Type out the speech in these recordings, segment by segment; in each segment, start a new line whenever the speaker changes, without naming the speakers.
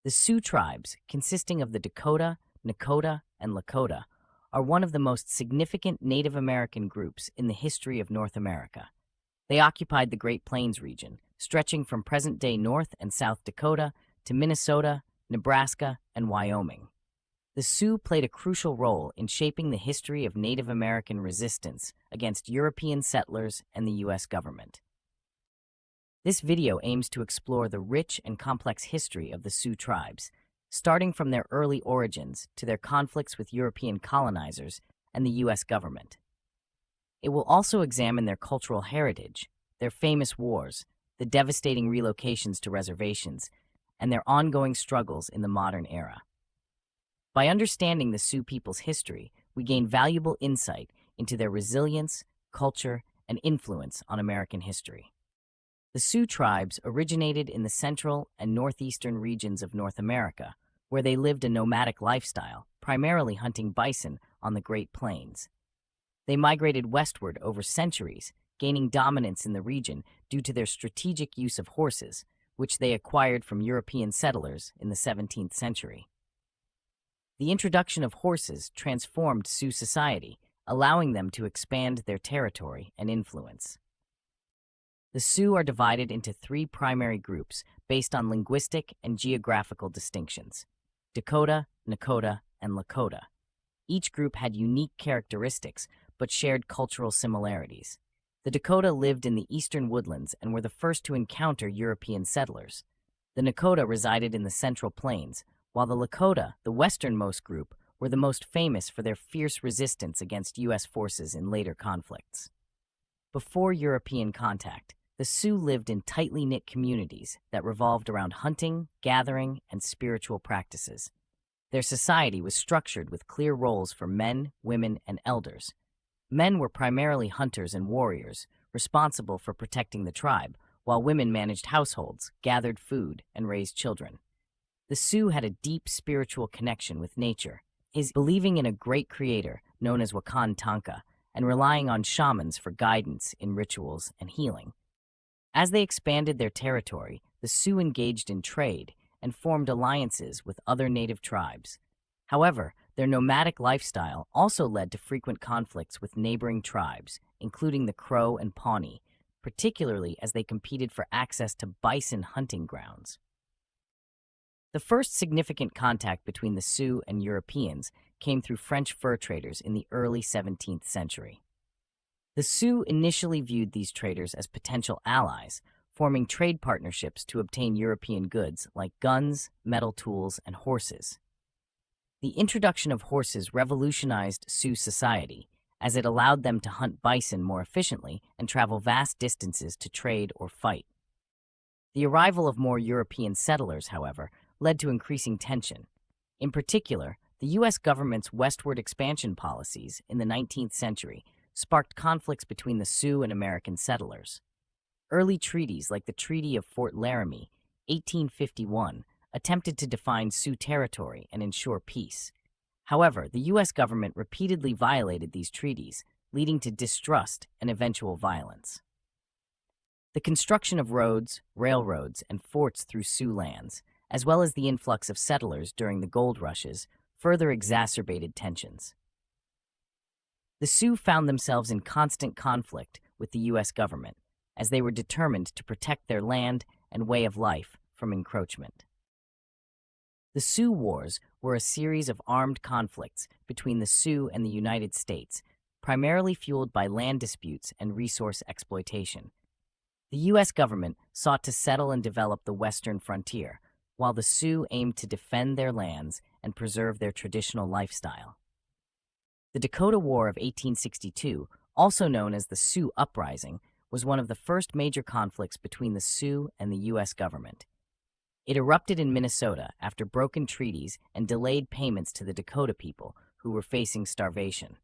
The Sioux tribes, consisting of the Dakota, Nakota, and Lakota, are one of the most significant Native American groups in the history of North America. They occupied the Great Plains region, stretching from present-day North and South Dakota to Minnesota, Nebraska, and Wyoming. The Sioux played a crucial role in shaping the history of Native American resistance against European settlers and the U.S. government. This video aims to explore the rich and complex history of the Sioux tribes, starting from their early origins to their conflicts with European colonizers and the U.S. government. It will also examine their cultural heritage, their famous wars, the devastating relocations to reservations, and their ongoing struggles in the modern era. By understanding the Sioux people's history, we gain valuable insight into their resilience, culture, and influence on American history. The Sioux tribes originated in the central and northeastern regions of North America, where they lived a nomadic lifestyle, primarily hunting bison on the Great Plains. They migrated westward over centuries, gaining dominance in the region due to their strategic use of horses, which they acquired from European settlers in the 17th century. The introduction of horses transformed Sioux society, allowing them to expand their territory and influence. The Sioux are divided into three primary groups based on linguistic and geographical distinctions: Dakota, Nakota, and Lakota. Each group had unique characteristics but shared cultural similarities. The Dakota lived in the eastern woodlands and were the first to encounter European settlers. The Nakota resided in the central plains, while the Lakota, the westernmost group, were the most famous for their fierce resistance against U.S. forces in later conflicts. Before European contact, the Sioux lived in tightly knit communities that revolved around hunting, gathering, and spiritual practices. Their society was structured with clear roles for men, women, and elders. Men were primarily hunters and warriors, responsible for protecting the tribe, while women managed households, gathered food, and raised children. The Sioux had a deep spiritual connection with nature, believing in a great creator known as Wakan Tanka, and relying on shamans for guidance in rituals and healing. As they expanded their territory, the Sioux engaged in trade and formed alliances with other native tribes. However, their nomadic lifestyle also led to frequent conflicts with neighboring tribes, including the Crow and Pawnee, particularly as they competed for access to bison hunting grounds. The first significant contact between the Sioux and Europeans came through French fur traders in the early 17th century. The Sioux initially viewed these traders as potential allies, forming trade partnerships to obtain European goods like guns, metal tools, and horses. The introduction of horses revolutionized Sioux society, as it allowed them to hunt bison more efficiently and travel vast distances to trade or fight. The arrival of more European settlers, however, led to increasing tension. In particular, the U.S. government's westward expansion policies in the 19th century sparked conflicts between the Sioux and American settlers. Early treaties like the Treaty of Fort Laramie, 1851, attempted to define Sioux territory and ensure peace. However, the U.S. government repeatedly violated these treaties, leading to distrust and eventual violence. The construction of roads, railroads, and forts through Sioux lands, as well as the influx of settlers during the gold rushes, further exacerbated tensions. The Sioux found themselves in constant conflict with the U.S. government, as they were determined to protect their land and way of life from encroachment. The Sioux Wars were a series of armed conflicts between the Sioux and the United States, primarily fueled by land disputes and resource exploitation. The U.S. government sought to settle and develop the western frontier, while the Sioux aimed to defend their lands and preserve their traditional lifestyle. The Dakota War of 1862, also known as the Sioux Uprising, was one of the first major conflicts between the Sioux and the U.S. government. It erupted in Minnesota after broken treaties and delayed payments to the Dakota people, who were facing starvation.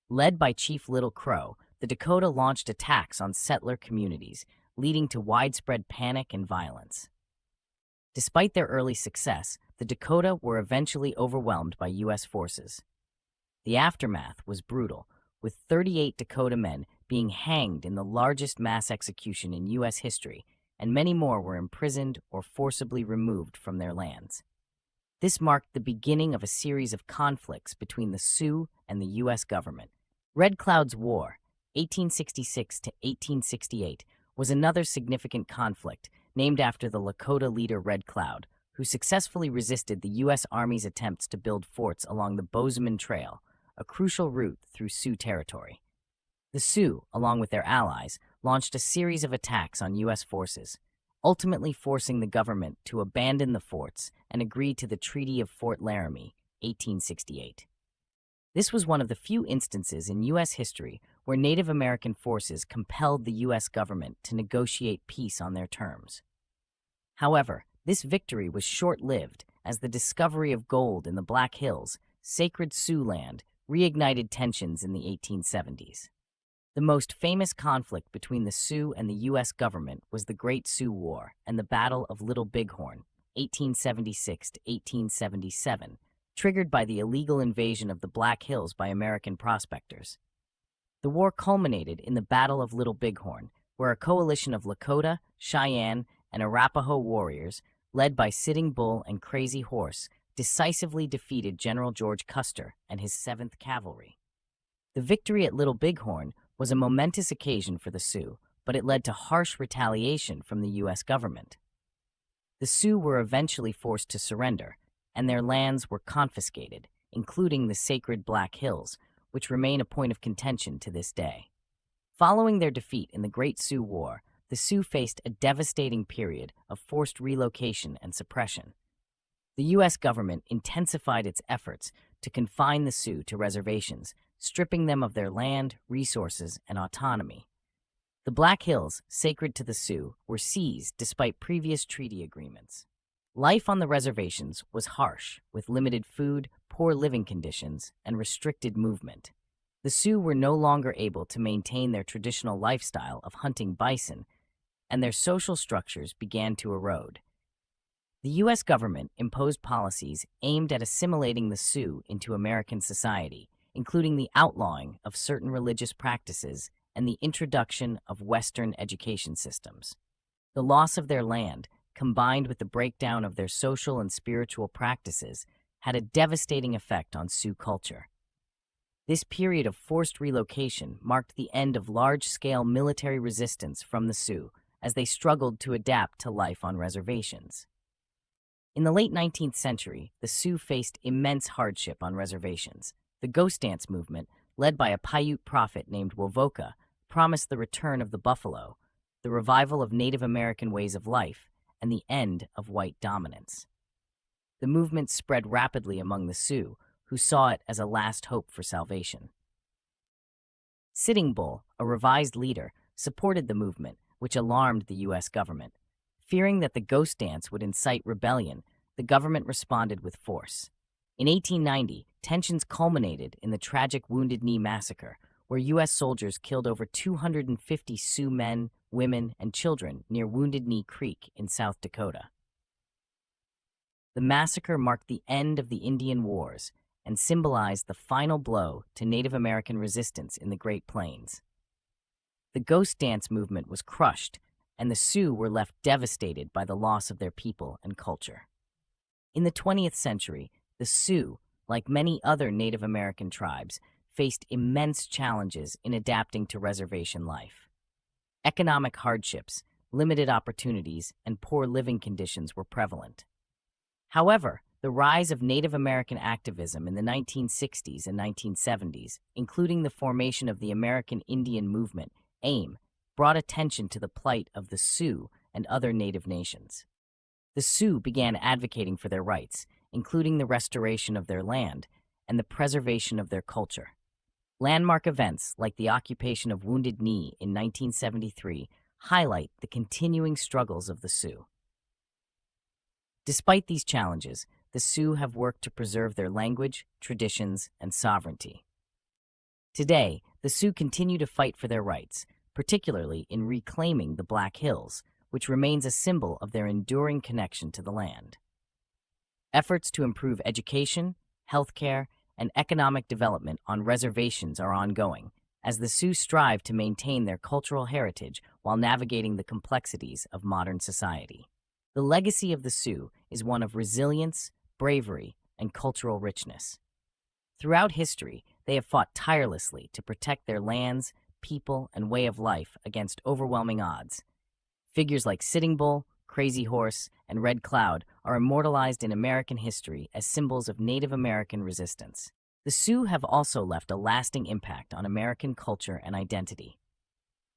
Led by Chief Little Crow, the Dakota launched attacks on settler communities, leading to widespread panic and violence. Despite their early success, the Dakota were eventually overwhelmed by U.S. forces. The aftermath was brutal, with 38 Dakota men being hanged in the largest mass execution in U.S. history, and many more were imprisoned or forcibly removed from their lands. This marked the beginning of a series of conflicts between the Sioux and the U.S. government. Red Cloud's War, 1866 to 1868, was another significant conflict named after the Lakota leader Red Cloud, who successfully resisted the U.S. Army's attempts to build forts along the Bozeman Trail, a crucial route through Sioux territory. The Sioux, along with their allies, launched a series of attacks on U.S. forces, ultimately forcing the government to abandon the forts and agree to the Treaty of Fort Laramie, 1868. This was one of the few instances in U.S. history where Native American forces compelled the U.S. government to negotiate peace on their terms. However, this victory was short-lived as the discovery of gold in the Black Hills, sacred Sioux land, reignited tensions in the 1870s. The most famous conflict between the Sioux and the U.S. government was the Great Sioux War and the Battle of Little Bighorn, 1876 to 1877, triggered by the illegal invasion of the Black Hills by American prospectors. The war culminated in the Battle of Little Bighorn, where a coalition of Lakota, Cheyenne, and Arapaho warriors, led by Sitting Bull and Crazy Horse, decisively defeated General George Custer and his 7th Cavalry. The victory at Little Bighorn was a momentous occasion for the Sioux, but it led to harsh retaliation from the U.S. government. The Sioux were eventually forced to surrender, and their lands were confiscated, including the sacred Black Hills, which remain a point of contention to this day. Following their defeat in the Great Sioux War, the Sioux faced a devastating period of forced relocation and suppression. The U.S. government intensified its efforts to confine the Sioux to reservations, stripping them of their land, resources, and autonomy. The Black Hills, sacred to the Sioux, were seized despite previous treaty agreements. Life on the reservations was harsh, with limited food, poor living conditions, and restricted movement. The Sioux were no longer able to maintain their traditional lifestyle of hunting bison, and their social structures began to erode. The U.S. government imposed policies aimed at assimilating the Sioux into American society, including the outlawing of certain religious practices and the introduction of Western education systems. The loss of their land, combined with the breakdown of their social and spiritual practices, had a devastating effect on Sioux culture. This period of forced relocation marked the end of large-scale military resistance from the Sioux as they struggled to adapt to life on reservations. In the late 19th century, the Sioux faced immense hardship on reservations. The Ghost Dance movement, led by a Paiute prophet named Wovoka, promised the return of the buffalo, the revival of Native American ways of life, and the end of white dominance. The movement spread rapidly among the Sioux, who saw it as a last hope for salvation. Sitting Bull, a revised leader, supported the movement, which alarmed the U.S. government. Fearing that the Ghost Dance would incite rebellion, the government responded with force. In 1890, tensions culminated in the tragic Wounded Knee Massacre, where U.S. soldiers killed over 250 Sioux men, women, and children near Wounded Knee Creek in South Dakota. The massacre marked the end of the Indian Wars and symbolized the final blow to Native American resistance in the Great Plains. The Ghost Dance movement was crushed, and the Sioux were left devastated by the loss of their people and culture. In the 20th century, the Sioux, like many other Native American tribes, faced immense challenges in adapting to reservation life. Economic hardships, limited opportunities, and poor living conditions were prevalent. However, the rise of Native American activism in the 1960s and 1970s, including the formation of the American Indian Movement, AIM, brought attention to the plight of the Sioux and other Native nations. The Sioux began advocating for their rights, including the restoration of their land and the preservation of their culture. Landmark events like the occupation of Wounded Knee in 1973 highlight the continuing struggles of the Sioux. Despite these challenges, the Sioux have worked to preserve their language, traditions, and sovereignty. Today, the Sioux continue to fight for their rights, particularly in reclaiming the Black Hills, which remains a symbol of their enduring connection to the land. Efforts to improve education, healthcare, and economic development on reservations are ongoing, as the Sioux strive to maintain their cultural heritage while navigating the complexities of modern society. The legacy of the Sioux is one of resilience, bravery, and cultural richness. Throughout history, they have fought tirelessly to protect their lands, people, and way of life against overwhelming odds. Figures like Sitting Bull, Crazy Horse, and Red Cloud are immortalized in American history as symbols of Native American resistance. The Sioux have also left a lasting impact on American culture and identity.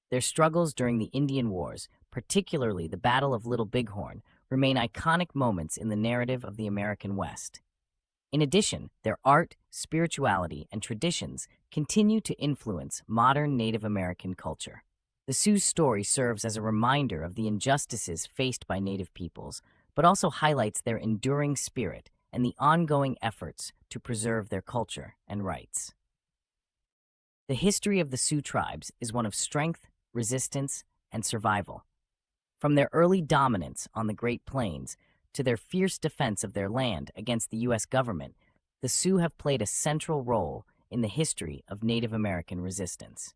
Their struggles during the Indian Wars, particularly the Battle of Little Bighorn, remain iconic moments in the narrative of the American West. In addition, their art, spirituality, and traditions continue to influence modern Native American culture. The Sioux story serves as a reminder of the injustices faced by Native peoples, but also highlights their enduring spirit and the ongoing efforts to preserve their culture and rights. The history of the Sioux tribes is one of strength, resistance, and survival. From their early dominance on the Great Plains to their fierce defense of their land against the U.S. government, the Sioux have played a central role in the history of Native American resistance.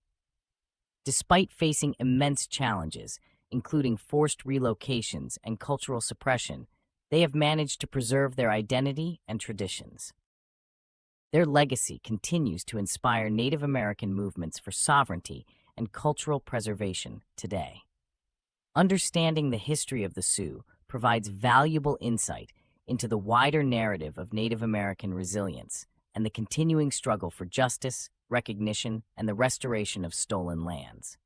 Despite facing immense challenges, including forced relocations and cultural suppression, they have managed to preserve their identity and traditions. Their legacy continues to inspire Native American movements for sovereignty and cultural preservation today. Understanding the history of the Sioux provides valuable insight into the wider narrative of Native American resilience and the continuing struggle for justice, recognition, and the restoration of stolen lands.